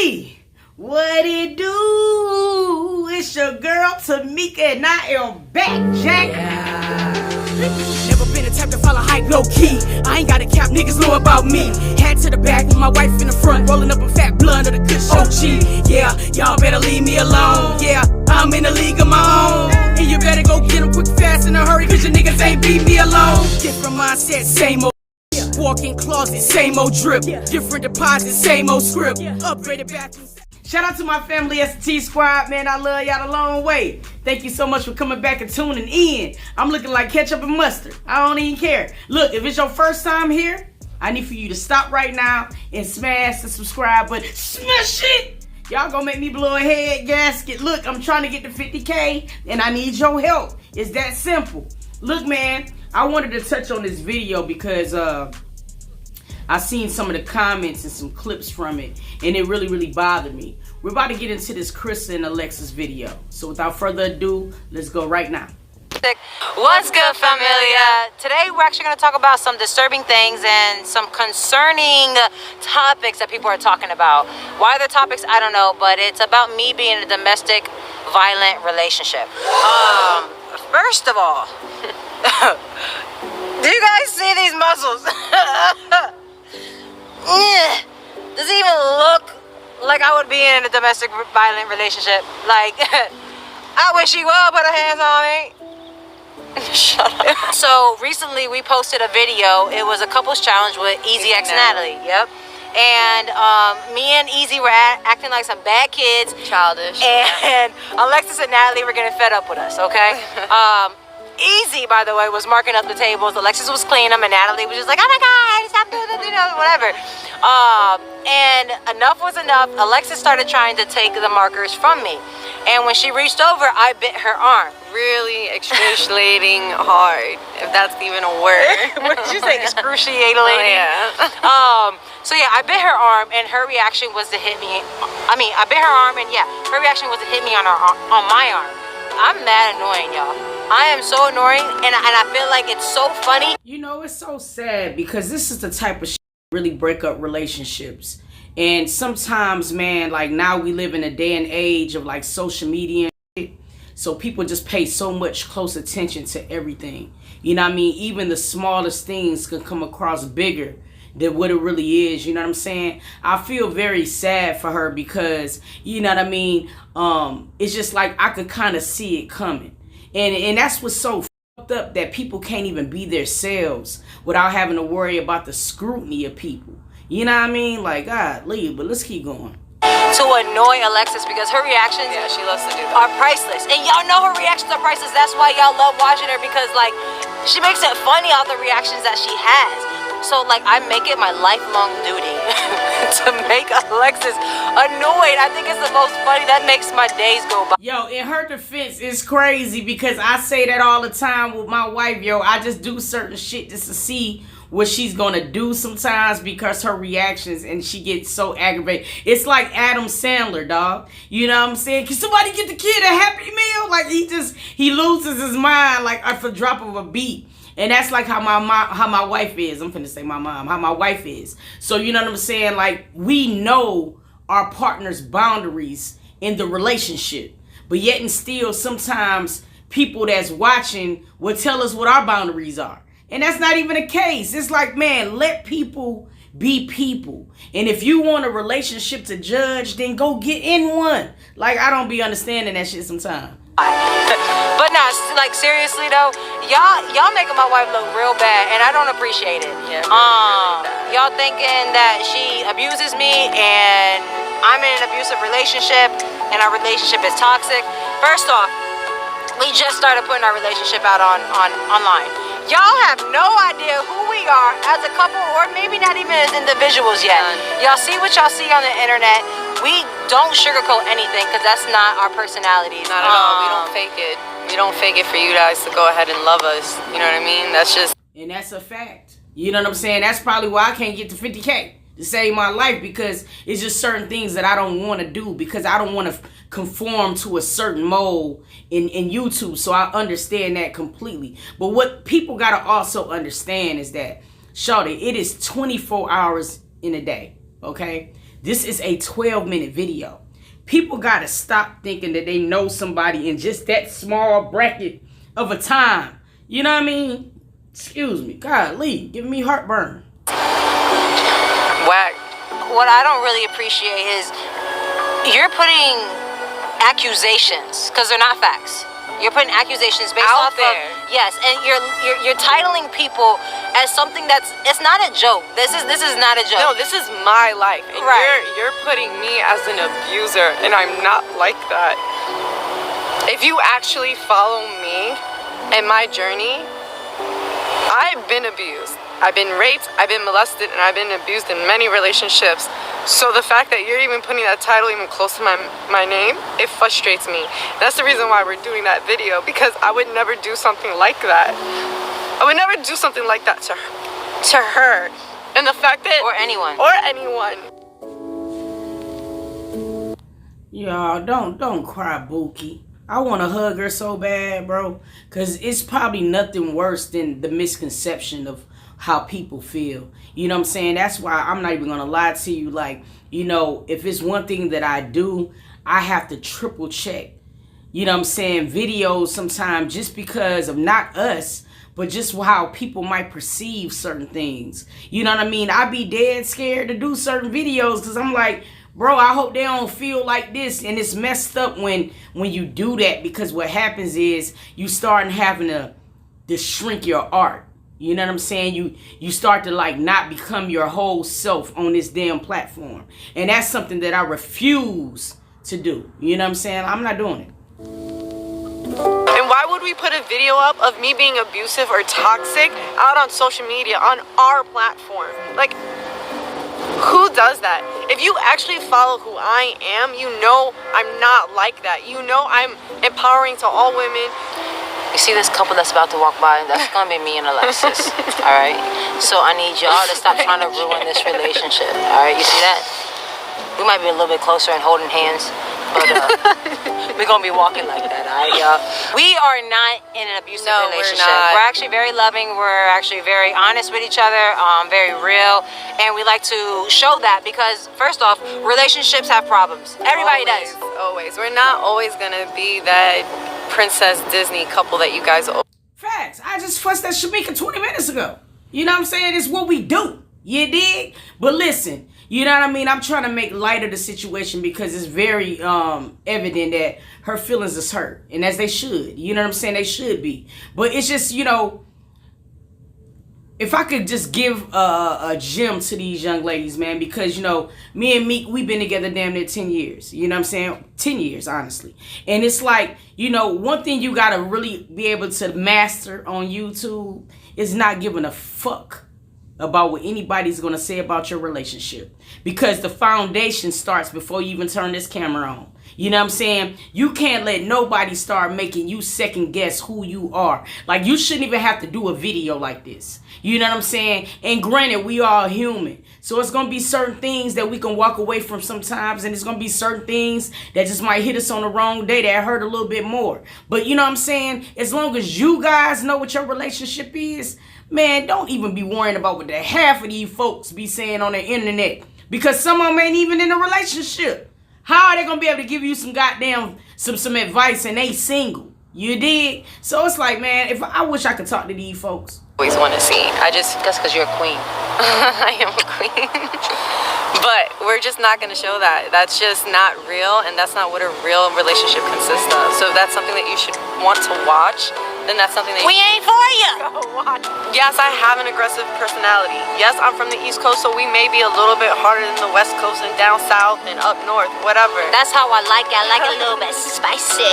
Ezee, what it do? It's your girl Tamika and I am back, Jack. Never been the type to follow hype low key. I ain't got a cap, niggas know about me. Hat to the back with my wife in the front, rolling up a fat blunt of the kush OG. Yeah, y'all better leave me alone. Yeah, I'm in a league of my own. And you better go get them quick, fast, in a hurry, cause your niggas ain't beat me alone. Different mindset, same old. Walk-in closet, same old drip. Different deposits, same old script. Upgraded bathroom. Shout out to my family ST Squad, man. I love y'all the long way. Thank you so much for coming back and tuning in. I'm looking like ketchup and mustard. I don't even care. Look, if it's your first time here, I need for you to stop right now and smash the subscribe button. Smash it! Y'all gonna make me blow a head gasket. Look, I'm trying to get to 50K and I need your help. It's that simple. Look, man, I wanted to touch on this video because I seen some of the comments and some clips from it, and it really bothered me. We're about to get into this Crissa and Alexis video. So without further ado, let's go right now. What's good, familia? Today we're actually going to talk about some disturbing things and some concerning topics that people are talking about. Why they're topics, I don't know, but it's about me being in a domestic violent relationship. First of all, do you guys see these muscles? Does it even look like I would be in a domestic violent relationship? Like, I wish he would put her hands on me. Shut up. So recently we posted a video. It was a couples challenge with Ezee x Natalie. Yep. And me and Ezee were acting like some bad kids. Childish. And Alexis and Natalie were getting fed up with us, okay? Ezee, by the way, was marking up the tables. Alexis was cleaning them, and Natalie was just like, oh my God, stop doing that, you know, whatever. And enough was enough. Alexis started trying to take the markers from me. And when she reached over, I bit her arm. Really excruciating hard, if that's even a word. What did you say? Excruciating? Oh, yeah. So yeah, I bit her arm, and her reaction was to hit me. I mean, I bit her arm, and yeah, her reaction was to hit me on my arm. I'm mad annoying, y'all. I am so annoying, and I feel like it's so funny. You know, it's so sad because this is the type of shit that really break up relationships. And sometimes, man, like now we live in a day and age of like social media and shit. So people just pay so much close attention to everything. You know what I mean? Even the smallest things can come across bigger than what it really is. You know what I'm saying? I feel very sad for her because, you know what I mean? It's just like I could kind of see it coming. And that's what's so fucked up, that people can't even be themselves without having to worry about the scrutiny of people. You know what I mean? Like, God, leave, but let's keep going. To annoy Alexis because her reactions, Yeah, she loves to do that. are priceless. And y'all know her reactions are priceless. That's why y'all love watching her, because like she makes it funny, all the reactions that she has. So like I make it my lifelong duty to make Alexis annoyed. I think it's the most funny. That makes my days go by. Yo, in her defense, it's crazy because I say that all the time with my wife. Yo, I just do certain shit just to see what she's gonna do sometimes because her reactions, and she gets so aggravated. It's like Adam Sandler, dog. You know what I'm saying? Can somebody get the kid a Happy Meal? Like he loses his mind like at the drop of a beat. And that's like how my wife is. I'm finna say my mom, how my wife is. So you know what I'm saying? Like we know our partner's boundaries in the relationship, but yet and still sometimes people that's watching will tell us what our boundaries are. And that's not even the case. It's like, man, let people be people. And if you want a relationship to judge, then go get in one. Like, I don't be understanding that shit sometimes. But nah, like seriously though, y'all making my wife look real bad, and I don't appreciate it. Yeah, y'all thinking that she abuses me, and I'm in an abusive relationship, and our relationship is toxic. First off, we just started putting our relationship out online. Y'all have no idea who we are as a couple, or maybe not even as individuals yet. Y'all see what y'all see on the internet. We don't sugarcoat anything because that's not our personalities. Not at all. We don't fake it. We don't fake it for you guys to go ahead and love us. You know what I mean? That's just... And that's a fact. You know what I'm saying? That's probably why I can't get to 50K to save my life, because it's just certain things that I don't want to do because I don't want to conform to a certain mold in YouTube. So I understand that completely. But what people got to also understand is that, shawty, it is 24 hours in a day, okay? This is a 12-minute video. People gotta stop thinking that they know somebody in just that small bracket of a time. You know what I mean? Excuse me. Golly, giving me heartburn. Whack. What I don't really appreciate is you're putting accusations, because they're not facts. You're putting accusations based Out off there. of, yes, and you're titling people as something it's not a joke. This is not a joke. No, this is my life, and Right. you're putting me as an abuser, and I'm not like that. If you actually follow me and my journey, I've been abused. I've been raped, I've been molested, and I've been abused in many relationships. So the fact that you're even putting that title even close to my name, it frustrates me. That's the reason why we're doing that video, because I would never do something like that. I would never do something like that to her. And the fact that... Or anyone. Or anyone. Y'all, don't cry, Bookie. I want to hug her so bad, bro. Because it's probably nothing worse than the misconception of how people feel. You know what I'm saying? That's why I'm not even going to lie to you. Like, you know, if it's one thing that I do, I have to triple check. You know what I'm saying? Videos sometimes just because of not us, but just how people might perceive certain things. You know what I mean? I be dead scared to do certain videos because I'm like, bro, I hope they don't feel like this. And it's messed up when you do that, because what happens is you start having to shrink your art. You know what I'm saying? You start to like not become your whole self on this damn platform. And that's something that I refuse to do. You know what I'm saying? I'm not doing it. And why would we put a video up of me being abusive or toxic out on social media on our platform? Like, who does that? If you actually follow who I am, you know I'm not like that. You know I'm empowering to all women. You see this couple that's about to walk by? That's gonna be me and Alexis. Alright? So I need y'all to stop trying to ruin this relationship. Alright? You see that? We might be a little bit closer and holding hands, but we're gonna be walking like that, alright, y'all? We are not in an abusive relationship. We're actually very loving. We're actually very honest with each other, very real, and we like to show that because, first off, relationships have problems. Everybody does. Always. We're not always gonna be that Princess Disney couple that you guys... Facts. I just fussed at Shamika 20 minutes ago. You know what I'm saying? It's what we do. You dig? But listen, you know what I mean? I'm trying to make light of the situation because it's very evident that her feelings is hurt. And as they should. You know what I'm saying? They should be. But it's just, you know, if I could just give a gem to these young ladies, man, because, you know, me and Meek, we've been together damn near 10 years. You know what I'm saying? 10 years, honestly. And it's like, you know, one thing you got to really be able to master on YouTube is not giving a fuck about what anybody's going to say about your relationship. Because the foundation starts before you even turn this camera on. You know what I'm saying? You can't let nobody start making you second guess who you are. Like, you shouldn't even have to do a video like this. You know what I'm saying? And granted, we are human. So it's going to be certain things that we can walk away from sometimes. And it's going to be certain things that just might hit us on the wrong day that hurt a little bit more. But you know what I'm saying? As long as you guys know what your relationship is, man, don't even be worrying about what the half of these folks be saying on the internet. Because some of them ain't even in a relationship. How are they going to be able to give you some goddamn, some advice and they single? You dig? So it's like, man, I wish I could talk to these folks. always want to see. That's because you're a queen. I am a queen. But we're just not going to show that. That's just not real, and that's not what a real relationship consists of. So if that's something that you should want to watch, then that's something that We ain't for you. go watch. Yes, I have an aggressive personality. Yes, I'm from the East Coast, so we may be a little bit harder than the West Coast and down South and up North, whatever. That's how I like it. I like it a little bit spicy.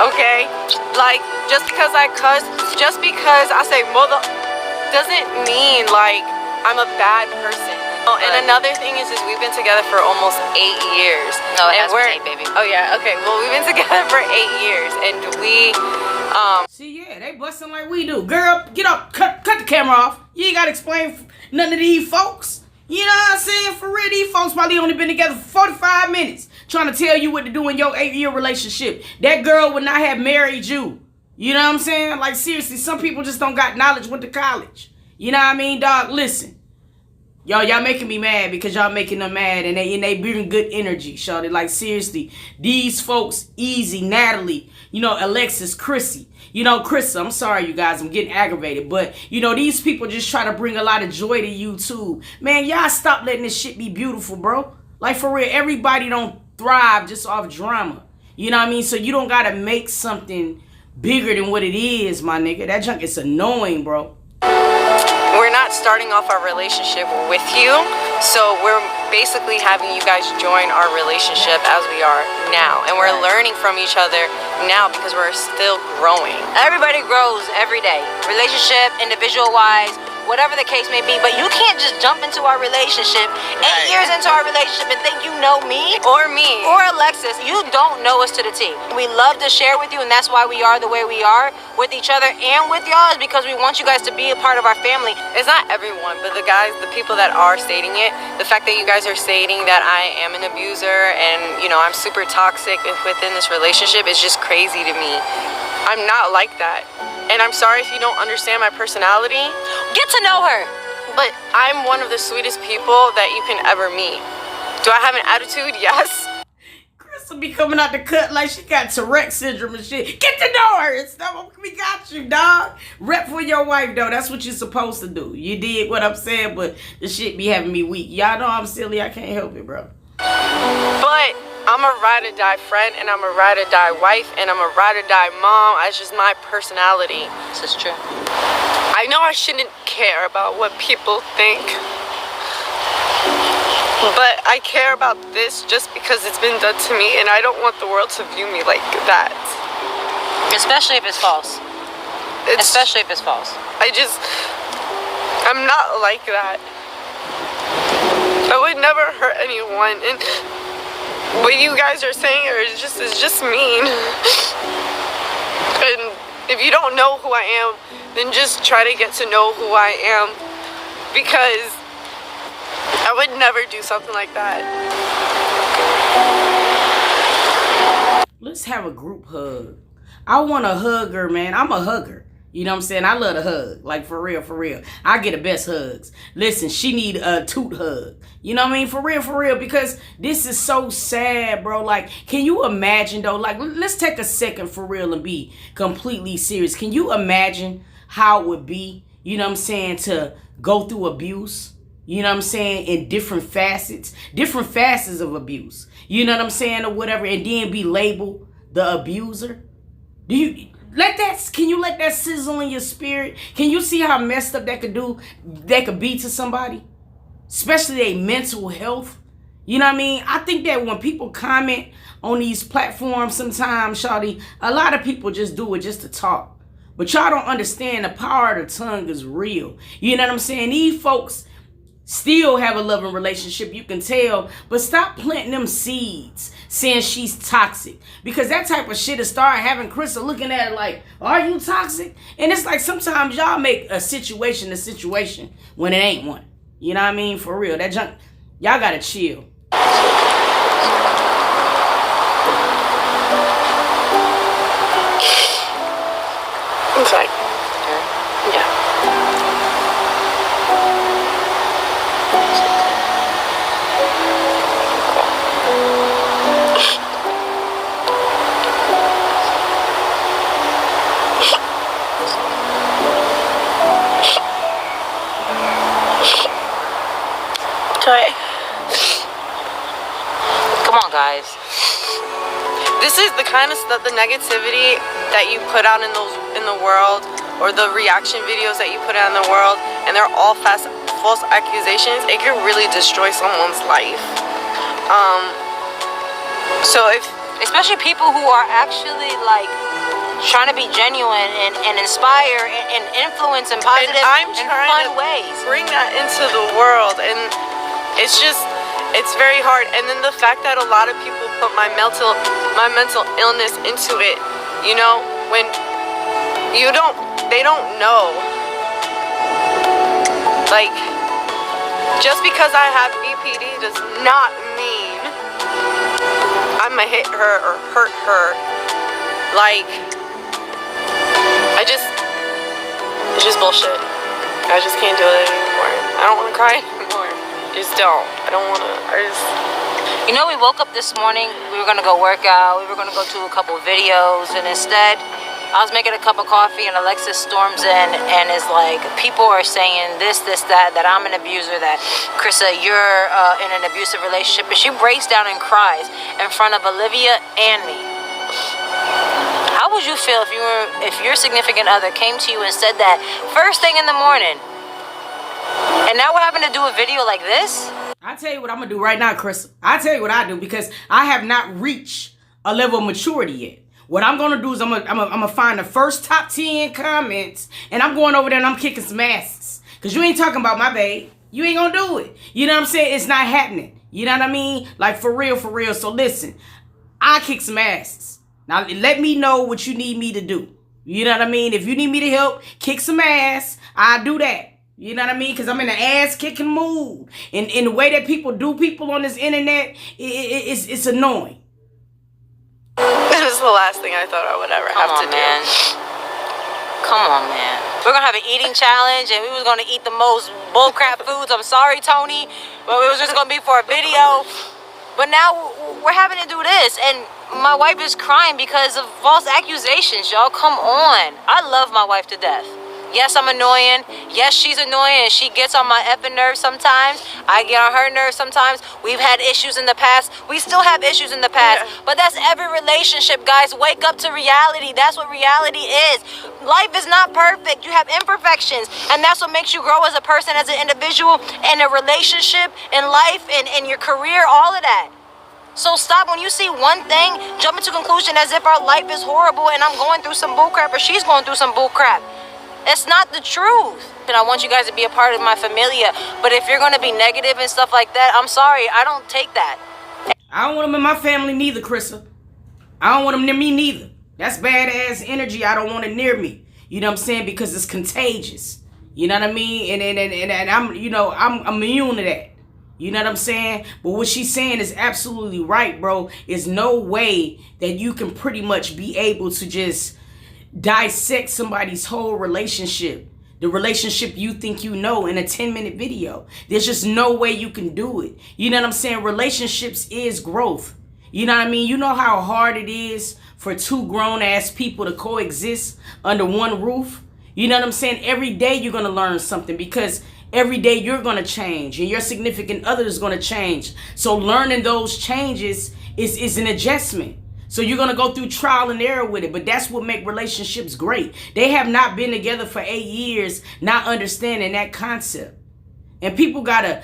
Okay? Like, just because I cuss, just because I say mother, doesn't mean, like, I'm a bad person. Oh, and another thing is we've been together for almost 8 years. No, it and has been 8, baby. Oh, yeah, okay. Well, we've been together for 8 years, and we, See, yeah, they busting like we do. Girl, get up, cut the camera off. You ain't got to explain none of these folks. You know what I'm saying? For real, these folks probably only been together for 45 minutes trying to tell you what to do in your 8-year relationship. That girl would not have married you. You know what I'm saying? Like, seriously, some people just don't got knowledge, went to college. You know what I mean, dog? Listen. Y'all making me mad because y'all making them mad, and they bring good energy, shawty. Like, seriously, these folks, Ezee, Natalie, you know, Alexis, Crissa, you know, Crissa, I'm sorry, you guys, I'm getting aggravated, but, you know, these people just try to bring a lot of joy to YouTube. Man, y'all stop letting this shit be beautiful, bro. Like, for real, everybody don't thrive just off drama. You know what I mean? So you don't gotta make something bigger than what it is, my nigga. That junk is annoying, bro. We're not starting off our relationship with you, so we're basically having you guys join our relationship as we are now, and we're learning from each other now because we're still growing. Everybody grows every day, relationship, individual wise, whatever the case may be, but you can't just jump into our relationship 8 years into our relationship and think you know me Or Alexis. You don't know us to the T. We love to share with you, and that's why we are the way we are with each other and with y'all, is because we want you guys to be a part of our family. It's not everyone, but the people that are stating it, the fact that you guys are stating that I am an abuser and, you know, I'm super toxic within this relationship is just crazy to me. I'm not like that. And I'm sorry if you don't understand my personality. Get to know her. But I'm one of the sweetest people that you can ever meet. Do I have an attitude? Yes. Crissa be coming out the cut like she got Tourette's syndrome and shit. Get to know her and stuff. We got you, dog. Rep for your wife, though. That's what you're supposed to do. You did what I'm saying, but the shit be having me weak. Y'all know I'm silly. I can't help it, bro. But I'm a ride or die friend, and I'm a ride or die wife, and I'm a ride or die mom. That's just my personality. This is true. I know I shouldn't care about what people think, but I care about this just because it's been done to me, and I don't want the world to view me like that. Especially if it's false. Especially if it's false. I'm not like that. I would never hurt anyone, and what you guys are saying is just mean. And if you don't know who I am, then just try to get to know who I am, because I would never do something like that. Let's have a group hug. I want to hug her, man. I'm a hugger. You know what I'm saying? I love to hug. Like, for real, for real. I get the best hugs. Listen, she need a toot hug. You know what I mean? For real, because this is so sad, bro. Like, can you imagine, though? Like, let's take a second for real and be completely serious. Can you imagine how it would be, you know what I'm saying, to go through abuse? You know what I'm saying? In different facets of abuse. You know what I'm saying? Or whatever. And then be labeled the abuser. Can you let that sizzle in your spirit? Can you see how messed up that could be to somebody? Especially their mental health. You know what I mean? I think that when people comment on these platforms sometimes, shawty, a lot of people just do it just to talk. But y'all don't understand the power of the tongue is real. You know what I'm saying? These folks still have a loving relationship, you can tell, but stop planting them seeds saying she's toxic, because that type of shit will start having Crissa looking at it like, are you toxic? And it's like sometimes y'all make a situation when it ain't one. You know what I mean? For real, that junk, y'all gotta chill. It's like, yeah. Come on, guys. This is the kind of stuff, the negativity that you put out in the world, or the reaction videos that you put out in the world, and they're all false accusations. It can really destroy someone's life. So especially people who are actually like trying to be genuine and inspire and influence in positive and fun ways. Bring that into the world, and it's very hard. And then the fact that a lot of people put my mental illness into it, you know, when they don't know. Like, just because I have BPD does not mean I'ma hit her or hurt her. Like, it's just bullshit. I just can't do it anymore. I don't want to cry anymore. Just don't. I don't want to. You know, we woke up this morning, we were going to go work out, we were going to go do a couple videos, and instead, I was making a cup of coffee, and Alexis storms in and is like, people are saying this, that I'm an abuser, that Crissa, you're in an abusive relationship, and she breaks down and cries in front of Olivia and me. How would you feel if your significant other came to you and said that first thing in the morning, and now we're having to do a video like this? I tell you what I'm gonna do right now, Crissa. I tell you what I do, because I have not reached a level of maturity yet. What I'm gonna do is I'm gonna find the first top 10 comments, and I'm going over there and I'm kicking some asses. Cause you ain't talking about my babe. You ain't gonna do it. You know what I'm saying? It's not happening. You know what I mean? Like for real, for real. So listen, I kick some asses. Now let me know what you need me to do. You know what I mean? If you need me to help kick some ass, I'll do that. You know what I mean? Because I'm in the ass-kicking mood. And the way that people do people on this internet, it's annoying. This was the last thing I thought I would ever have to do. Come on, man. We're going to have an eating challenge, and we was going to eat the most bullcrap foods. I'm sorry, Tony, but it was just going to be for a video. But now we're having to do this, and my wife is crying because of false accusations, y'all. Come on. I love my wife to death. Yes, I'm annoying. Yes, she's annoying, and she gets on my effing nerves sometimes. I get on her nerves sometimes. We've had issues in the past. We still have issues in the past. Yeah. But that's every relationship, guys. Wake up to reality. That's what reality is. Life is not perfect. You have imperfections, and that's what makes you grow as a person, as an individual, in a relationship, in life, in your career, all of that. So stop when you see one thing, jump into conclusion as if our life is horrible and I'm going through some bullcrap or she's going through some bullcrap. It's not the truth. And I want you guys to be a part of my familia. But if you're going to be negative and stuff like that, I'm sorry. I don't take that. I don't want them in my family neither, Crissa. I don't want them near me neither. That's badass energy. I don't want it near me. You know what I'm saying? Because it's contagious. You know what I mean? And I'm, you know, I'm immune to that. You know what I'm saying? But what she's saying is absolutely right, bro. There's no way that you can pretty much be able to just dissect somebody's whole relationship, the relationship you think you know, in a 10-minute video. There's just no way you can do it. You know what I'm saying? Relationships is growth. You know what I mean? You know how hard it is for two grown-ass people to coexist under one roof? You know what I'm saying? Every day you're going to learn something, because every day you're going to change and your significant other is going to change. So learning those changes is an adjustment. So you're going to go through trial and error with it. But that's what makes relationships great. They have not been together for 8 years, not understanding that concept. And people gotta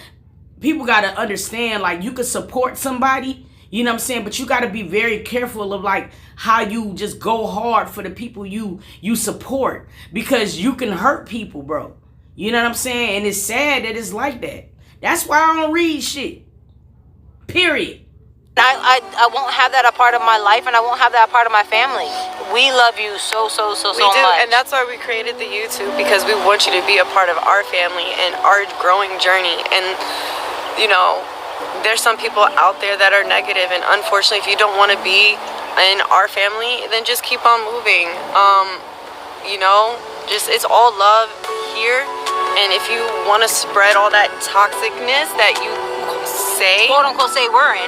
understand, like, you can support somebody, you know what I'm saying? But you got to be very careful of, like, how you just go hard for the people you support. Because you can hurt people, bro. You know what I'm saying? And it's sad that it's like that. That's why I don't read shit. Period. I won't have that a part of my life, and I won't have that a part of my family. We love you so much. And that's why we created the YouTube, because we want you to be a part of our family and our growing journey. And, you know, there's some people out there that are negative, and unfortunately, if you don't want to be in our family, then just keep on moving. You know, just, it's all love here. And if you want to spread all that toxicness that you say, quote unquote, say we're in,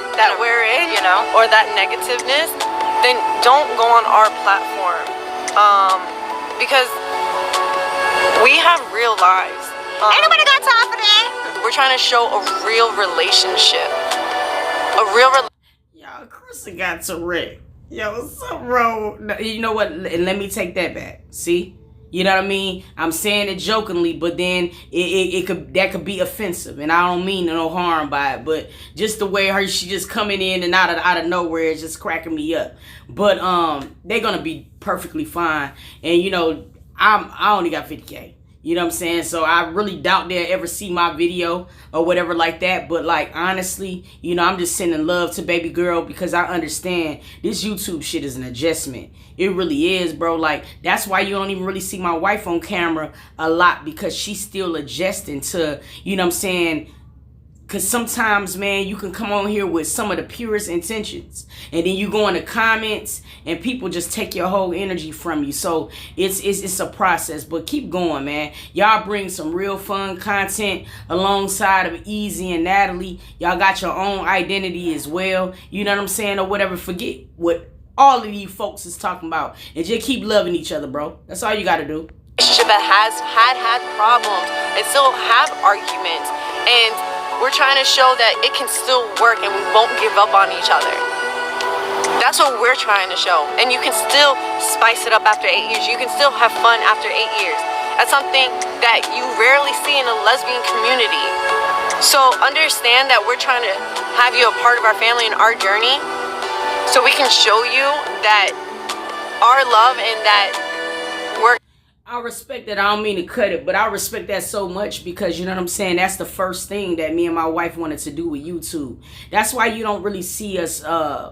you know, or that negativeness, then don't go on our platform, because we have real lives. Ain't nobody got time for that. We're trying to show a real relationship, Y'all, Crissa got to wreck. Yo, what's up, bro? You know what? And let me take that back. See? You know what I mean? I'm saying it jokingly, but then that could be offensive, and I don't mean no harm by it. But just the way she just coming in and out of nowhere is just cracking me up. But they're gonna be perfectly fine. And you know, I only got 50K. You know what I'm saying? So I really doubt they'll ever see my video or whatever like that. But like, honestly, you know, I'm just sending love to baby girl, because I understand this YouTube shit is an adjustment. It really is, bro. Like, that's why you don't even really see my wife on camera a lot, because she's still adjusting to, you know what I'm saying, Because sometimes, man, you can come on here with some of the purest intentions, and then you go in the comments and people just take your whole energy from you. So it's a process, but keep going, man. Y'all bring some real fun content alongside of Ezee and Natalie. Y'all got your own identity as well. You know what I'm saying? Or whatever. Forget what all of you folks is talking about, and just keep loving each other, bro. That's all you got to do. Relationship that has had problems and still have arguments, and we're trying to show that it can still work and we won't give up on each other. That's what we're trying to show. And you can still spice it up after 8 years. You can still have fun after 8 years. That's something that you rarely see in a lesbian community. So understand that we're trying to have you a part of our family and our journey, so we can show you that our love and that we're... I respect that. I don't mean to cut it, but I respect that so much because, you know what I'm saying, that's the first thing that me and my wife wanted to do with YouTube. That's why you don't really see us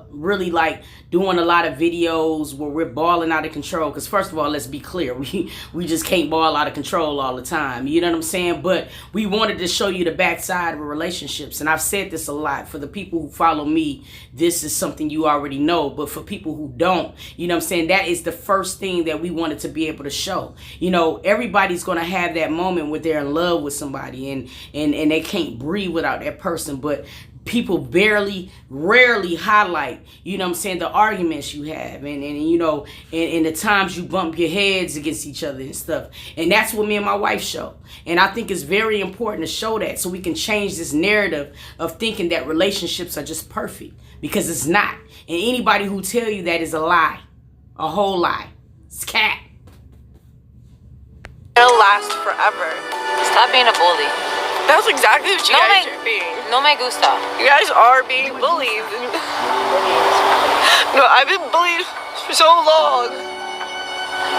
really like doing a lot of videos where we're balling out of control. Because first of all, let's be clear, we just can't ball out of control all the time. You know what I'm saying? But we wanted to show you the backside of relationships. And I've said this a lot. For the people who follow me, this is something you already know. But for people who don't, you know what I'm saying, that is the first thing that we wanted to be able to show. You know, everybody's going to have that moment where they're in love with somebody and they can't breathe without that person. But people rarely highlight, you know what I'm saying, the arguments you have and you know, and the times you bump your heads against each other and stuff. And that's what me and my wife show. And I think it's very important to show that so we can change this narrative of thinking that relationships are just perfect, because it's not. And anybody who tell you that is a lie, a whole lie. It's cat. It'll last forever. Stop being a bully. That's exactly what you guys are being. No me gusta. You guys are being bullied. No, I've been bullied for so long.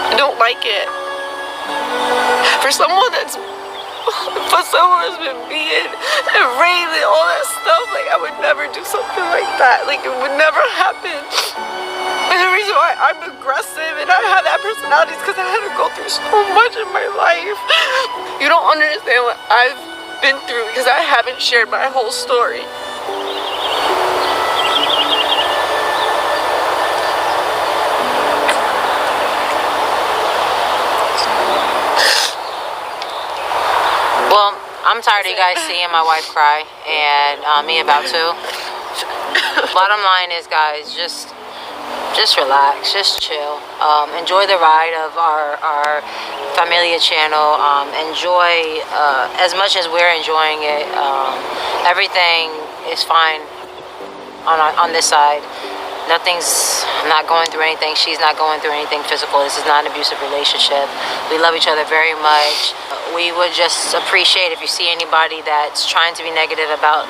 I don't like it. For someone that's been beaten and raped and all that stuff, like, I would never do something like that. Like, it would never happen. And the reason why I'm aggressive and I have that personality is because I had to go through so much in my life. You don't understand what I've been through because I haven't shared my whole story. Well, I'm tired of you guys seeing my wife cry and me about to. Bottom line is, guys, just relax, just chill. Enjoy the ride of our Familia channel. Enjoy as much as we're enjoying it. Everything is fine on this side. I'm not going through anything. She's not going through anything physical. This is not an abusive relationship. We love each other very much. We would just appreciate if you see anybody that's trying to be negative about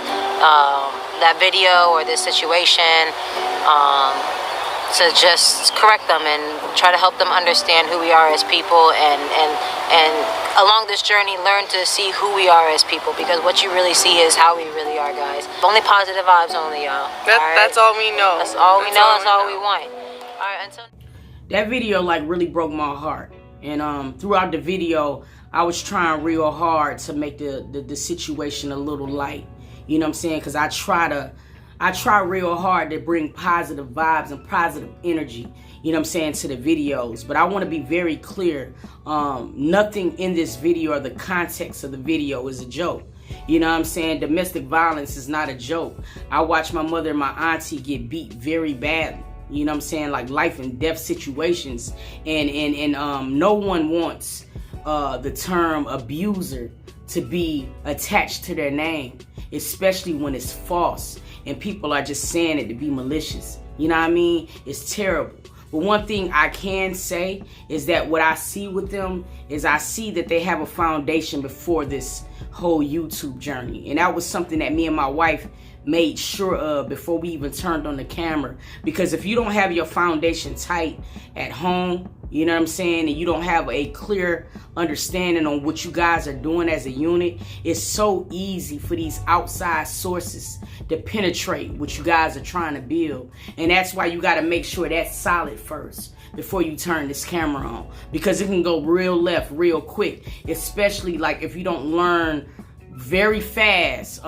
that video or this situation, to just correct them and try to help them understand who we are as people, and along this journey learn to see who we are as people, because what you really see is how we really are, guys. Only positive vibes only, y'all. That's all we know. That's all we know. That's all we want. All right, until that video like really broke my heart, and throughout the video I was trying real hard to make the situation a little light. You know what I'm saying? Because I try real hard to bring positive vibes and positive energy, you know what I'm saying, to the videos. But I want to be very clear. Nothing in this video or the context of the video is a joke. You know what I'm saying? Domestic violence is not a joke. I watched my mother and my auntie get beat very badly. You know what I'm saying? Like life and death situations. And no one wants the term abuser to be attached to their name, especially when it's false and people are just saying it to be malicious. You know what I mean? It's terrible. But one thing I can say is that what I see with them is I see that they have a foundation before this whole YouTube journey. And that was something that me and my wife made sure of before we even turned on the camera. Because if you don't have your foundation tight at home, you know what I'm saying, and you don't have a clear understanding on what you guys are doing as a unit, it's so easy for these outside sources to penetrate what you guys are trying to build. And that's why you got to make sure that's solid first before you turn this camera on, because it can go real left real quick, especially like if you don't learn very fast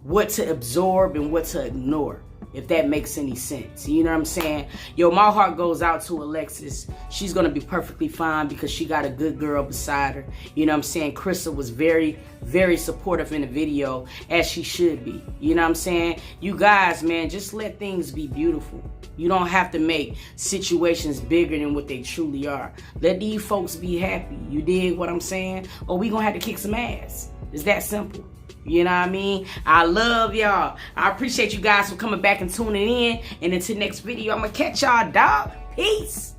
what to absorb and what to ignore, if that makes any sense. You know what I'm saying? Yo, my heart goes out to Alexis. She's gonna be perfectly fine because she got a good girl beside her. You know what I'm saying? Crissa was very, very supportive in the video, as she should be. You know what I'm saying? You guys, man, just let things be beautiful. You don't have to make situations bigger than what they truly are. Let these folks be happy. You dig what I'm saying? Or we gonna have to kick some ass. It's that simple. You know what I mean? I love y'all. I appreciate you guys for coming back and tuning in. And until next video, I'm gonna catch y'all, dog. Peace.